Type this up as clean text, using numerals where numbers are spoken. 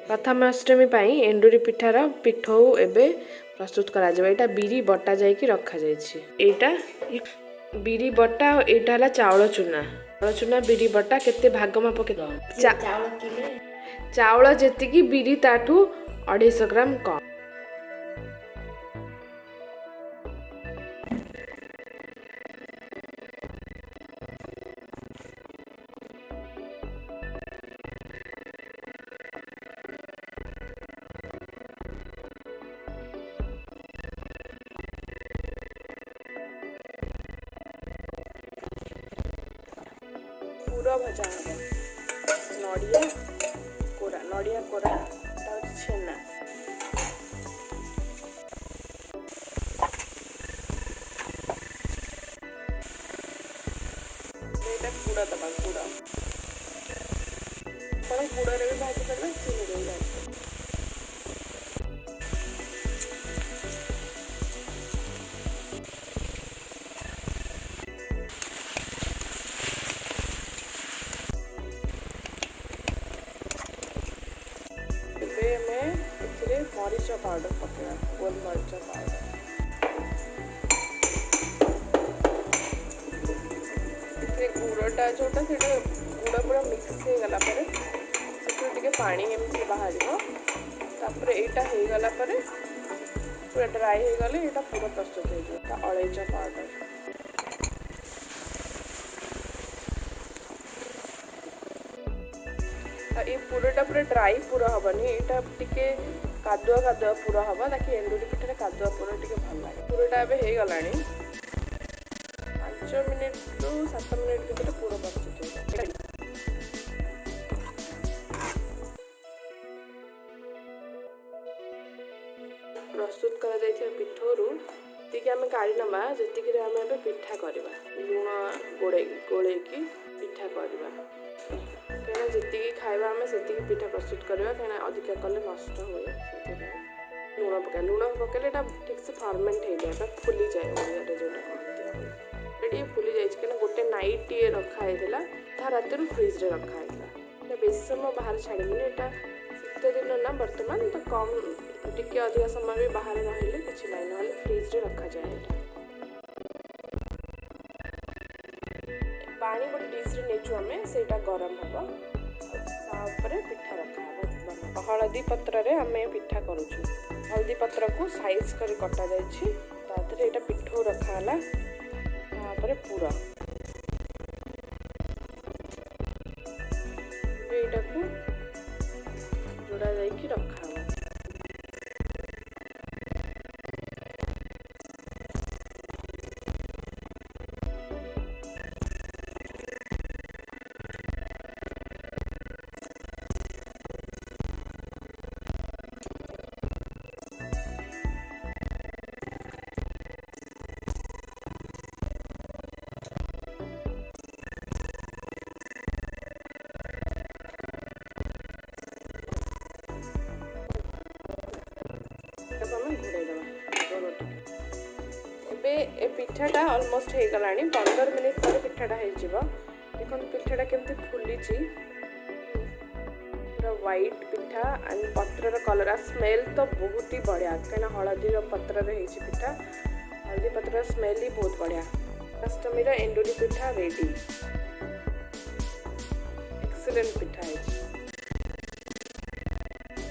प्रथमाष्टमी पाई एंडुरी पिठार पिठौ एबे प्रस्तुत करा जाय। एटा बिरी बटा जायकी रखा जायछि। एटा बिरी बटा एटा हला चावल चूना। चावल चूना बिरी बटा केते भाग माप के चावल जेति की बिरी ताठू 250 ग्राम कम। पूरा भजा हम नड़िया कोरा छेना गुड़ दबा गुड़ गुड़ भी भाजी पारे चीनी रे मरीच पाउडर पकेगा गोल मरीच पाउडर गुड़टा जोटा से गुड़ पूरा मिक्स हो गला से पानी एमती बाहर तापर यहाँ हो गला पूरा ड्राई हो गले यहाँ पूरा प्रस्तुत हो अलैच पाउडर ये पूराटा पूरा ड्राई पूरा हेनी यहाँ टिके कादुआ कादुआ पूरा हम ताकि एंडुरी पिठार कादुआ पूरा टे भल लगे। पूराटा एवं हो गला 5 मिनिट रु 7 मिनिट भर पूरा प्रस्तुत हो प्रस्तुत कर पिठरू जी आम काढ़ी नवा जी आम ए पिठा करवा लुण गोड़े पिठा करवा कहीं जी खाଇବା आम से पिठा प्रस्तुत करवा कहीं अधिका कले नष्ट हुए लुण पका लुण पकड़े ठीक से फर्मेंट हो जाए फुली जाए ओडिया जो कहते फुली जाए गोटे नाइट ये रखाई था रात फ्रिज रे रखाई बेस समय बाहर छाड़बनी यहाँ शीत दिन ना बर्तमान तो कम टिके अधिक समय भी बाहर रही किसी ना ना फ्रिज रे रखा जाए पानी गोटे डिश नहीं आम से गरम हम पिठा रखा हलदी पत्र रे आम पिठा करुचु हलदी पत्र को साइज कर कटा जाए पिठो रखाला पूरा यहाँ को जोड़ा जाइए रखा ए पिठाटा ऑलमोस्ट हो गला 15 मिनिट पर पिठाटा हो देखो पिठाटा केमती फुली पूरा व्हाइट पिठा एंड पत्रर कलर स्मेल तो बहुत ही बढ़िया कहीं हलदी पत्र पिठा हलदी पत्र स्मेल ही बहुत बढ़िया। अष्टमी एंडुरी पिठा रेडी एक्सीलेंट पिठा है।